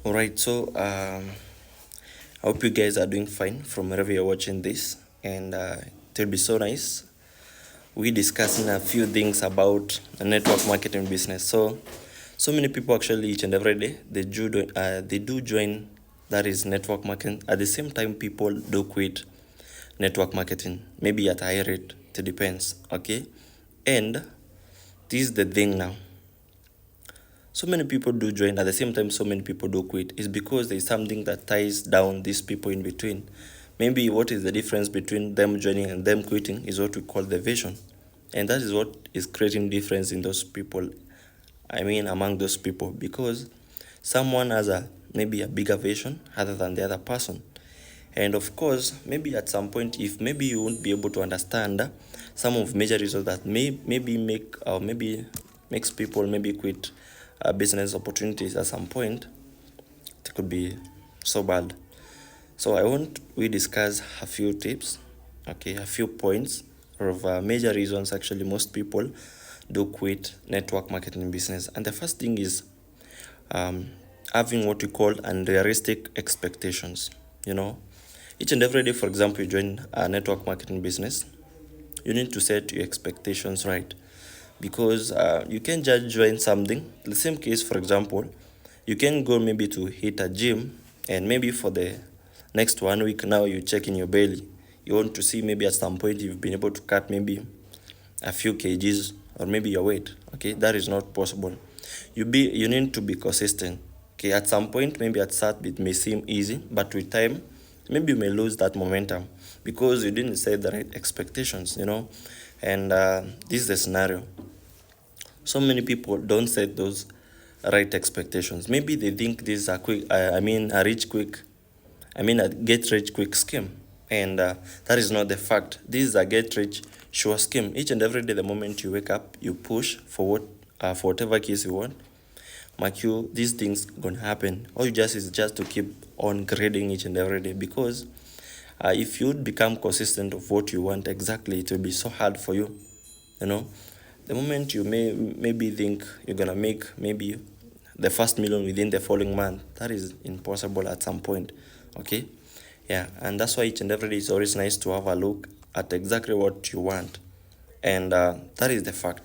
All right, so I hope you guys are doing fine from wherever you're watching this, and it'll be so nice. We discussing a few things about a network marketing business. So many people actually each and every day they do join that is network marketing. At the same time, people do quit network marketing, maybe at a high rate. It depends. Okay, and this is the thing now. So many people do join at the same time, so many people do quit. It's because there's something that ties down these people in between. Maybe what is the difference between them joining and them quitting is what we call the vision. And that is what is creating difference in those people. I mean, among those people, because someone has a maybe a bigger vision other than the other person. And of course, maybe at some point, if maybe you won't be able to understand some of major reasons that maybe make or maybe makes people maybe quit business opportunities at some point, it could be so bad. So I want we discuss a few tips, okay, a few points of major reasons actually most people do quit network marketing business. And the first thing is um, having what we call unrealistic expectations. You know, each and every day, for example, you join a network marketing business, you need to set your expectations right, because you can just join something. The same case, for example, you can go maybe to hit a gym, and maybe for the next 1 week now you check in your belly. You want to see maybe at some point you've been able to cut maybe a few kgs or maybe your weight. Okay, that is not possible. You need to be consistent. Okay, at some point, maybe at start it may seem easy, but with time maybe you may lose that momentum because you didn't set the right expectations. And this is the scenario. So many people don't set those right expectations. Maybe they think this is a quick a rich quick a get rich quick scheme, and that is not the fact. This is a get rich sure scheme. Each and every day, the moment you wake up, you push for whatever case you want. Mark you, these things gonna happen. All you just is just to keep on grading each and every day, because if you become consistent of what you want exactly, it will be so hard for you. You know, the moment you maybe think you're gonna make maybe the first million within the following month, that is impossible at some point. Okay, yeah, and that's why each and every day it's always nice to have a look at exactly what you want, and that is the fact.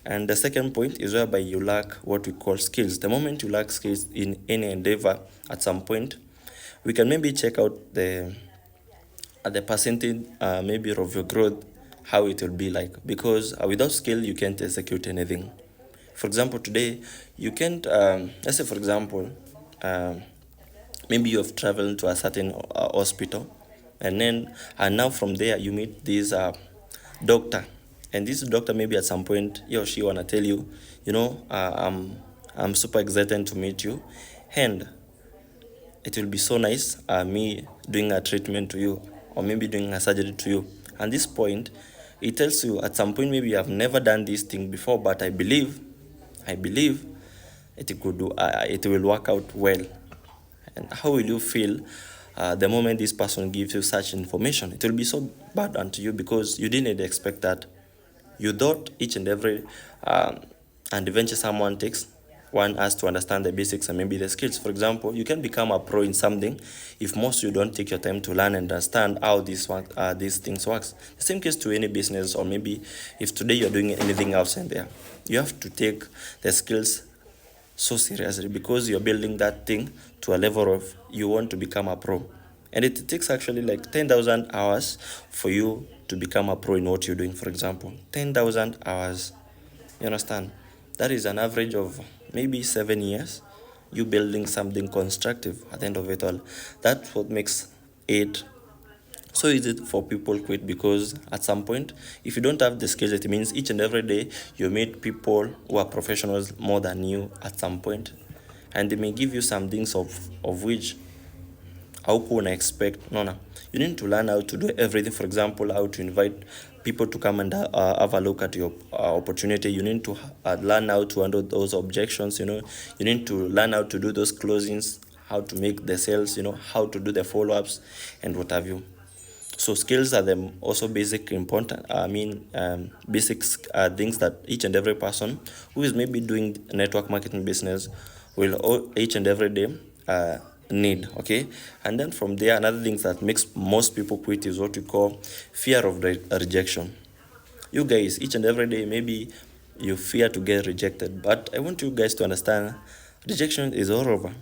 And the second point is whereby you lack what we call skills. The moment you lack skills in any endeavor, at some point, we can maybe check out the percentage maybe of your growth, how it will be like, because without skill you can't execute anything. For example, today you can't let's say, for example, maybe you have traveled to a certain hospital, and now from there you meet this doctor, and this doctor maybe at some point he or she wanna tell you, I'm super excited to meet you, and it will be so nice me doing a treatment to you, or maybe doing a surgery to you. And this point, it tells you at some point maybe you have never done this thing before, but I believe it will work out well. And how will you feel the moment this person gives you such information? It will be so bad unto you because you didn't expect that. You thought each and every and eventually someone takes one has to understand the basics and maybe the skills. For example, you can become a pro in something if most you don't take your time to learn and understand how these things works. The same case to any business, or maybe if today you're doing anything else in there, you have to take the skills so seriously, because you're building that thing to a level of you want to become a pro. And it takes actually like 10,000 hours for you to become a pro in what you're doing. For example, 10,000 hours. You understand? That is an average of maybe 7 years you building something constructive at the end of it all. That's what makes it so easy for people quit, because at some point, if you don't have the skills, it means each and every day you meet people who are professionals more than you at some point, and they may give you some things of which how can I expect? No. You need to learn how to do everything. For example, how to invite people to come and have a look at your opportunity. You need to learn how to handle those objections. You need to learn how to do those closings, how to make the sales. How to do the follow-ups, and what have you. So skills are the also basic important. Basics things that each and every person who is maybe doing network marketing business will each and every day need. Okay, and then from there, another thing that makes most people quit is what we call fear of rejection. You guys, each and every day, maybe you fear to get rejected, but I want you guys to understand rejection is all over.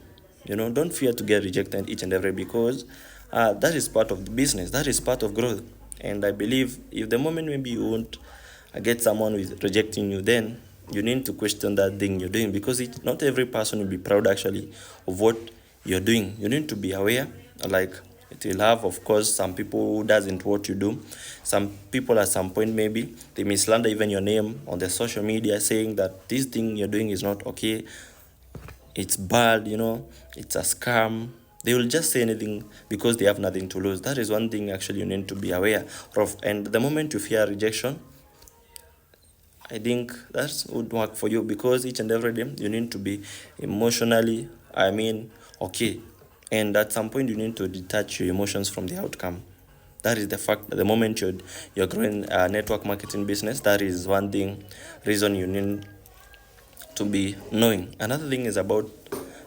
Don't fear to get rejected each and every, because that is part of the business, that is part of growth. And I believe if the moment maybe you won't get someone who is rejecting you, then you need to question that thing you're doing, because not every person will be proud actually of what you're doing. You need to be aware, like it will have, of course, some people who doesn't what you do. Some people at some point, maybe they may slander even your name on the social media, saying that this thing you're doing is not okay, it's bad, it's a scam. They will just say anything because they have nothing to lose. That is one thing actually you need to be aware of. And the moment you fear rejection, I think that would work for you, because each and every day you need to be emotionally, okay. And at some point you need to detach your emotions from the outcome. That is the fact that the moment you're growing a network marketing business, that is one thing, reason you need to be knowing. Another thing is about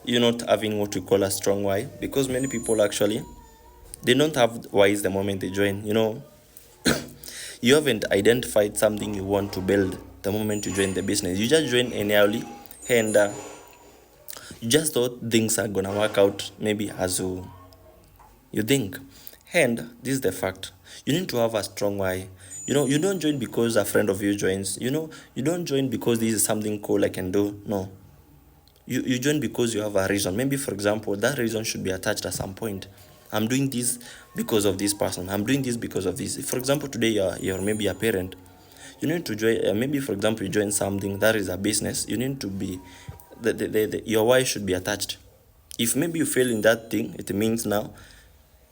you not having what we call a strong why, because many people actually, they don't have whys the moment they join. You haven't identified something you want to build the moment you join the business. You just join anyhow, and you just thought things are gonna work out maybe as you think. And this is the fact. You need to have a strong why. You don't join because a friend of you joins. You don't join because this is something cool I can do. No. You join because you have a reason. Maybe, for example, that reason should be attached at some point. I'm doing this because of this person. I'm doing this because of this. If, for example, today you're maybe a parent, you need to join. Maybe, for example, you join something that is a business. You need to be your why should be attached. If maybe you fail in that thing, it means now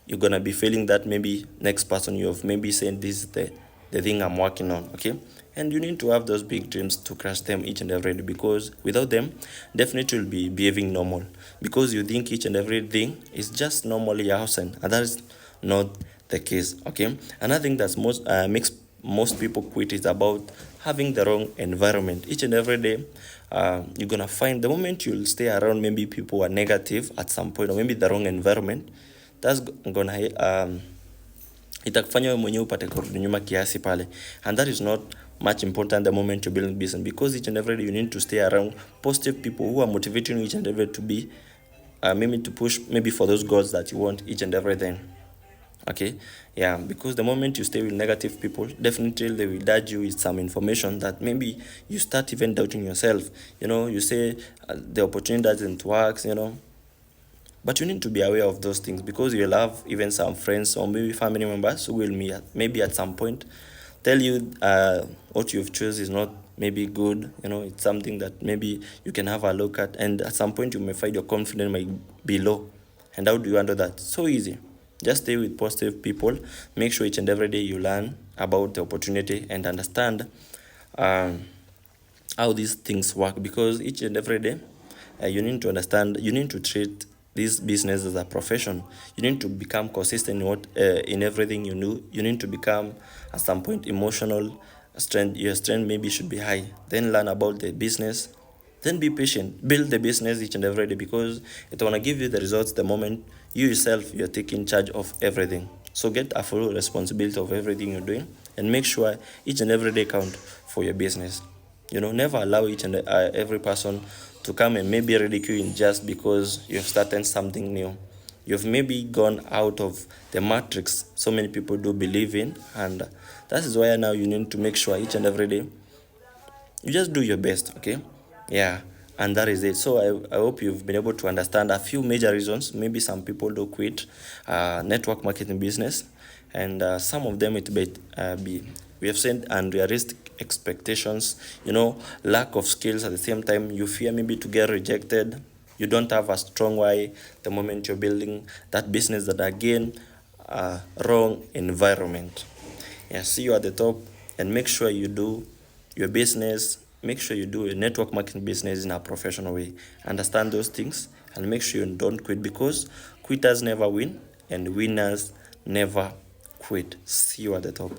you're gonna be feeling that maybe next person you have maybe saying this is the thing I'm working on. Okay, and you need to have those big dreams to crush them each and every day, because without them, definitely you'll be behaving normal, because you think each and everything is just normally happening, and that is not the case. Okay, another thing that's most makes most people quit is about having the wrong environment. Each and every day, you're gonna find the moment you'll stay around maybe people who are negative at some point, or maybe the wrong environment, that's gonna itakufanya wewe mwenyewe upate kurudi nyuma kiasi pale, and that is not much important the moment you build business, because each and every day you need to stay around positive people who are motivating you each and every day to be maybe to push maybe for those goals that you want each and everything. Okay, yeah, because the moment you stay with negative people, definitely they will nudge you with some information that maybe you start even doubting yourself. You say the opportunity doesn't work, but you need to be aware of those things, because you'll have even some friends or maybe family members who will maybe at some point tell you what you've chosen is not maybe good. It's something that maybe you can have a look at, and at some point you may find your confidence might be low. And how do you handle that? So easy. Just stay with positive people. Make sure each and every day you learn about the opportunity and understand how these things work, because each and every day you need to understand, you need to treat this business as a profession. You need to become consistent in everything you do. You need to become at some point emotional strength. Your strength maybe should be high. Then learn about the business. Then be patient. Build the business each and every day, because it wanna give you the results the moment you yourself you're taking charge of everything. So get a full responsibility of everything you're doing, and make sure each and every day count for your business. Never allow each and every person to come and maybe ridicule you just because you've started something new. You've maybe gone out of the matrix so many people do believe in, and that is why now you need to make sure each and every day you just do your best. Okay, yeah, and that is it. So I hope you've been able to understand a few major reasons maybe some people do quit network marketing business, and some of them it may be, we have seen, unrealistic expectations, lack of skills. At the same time, you fear maybe to get rejected. You don't have a strong why the moment you're building that business. That again, wrong environment. Yeah, see you at the top, and make sure you do your business. Make sure you do a network marketing business in a professional way. Understand those things, and make sure you don't quit, because quitters never win and winners never quit. See you at the top.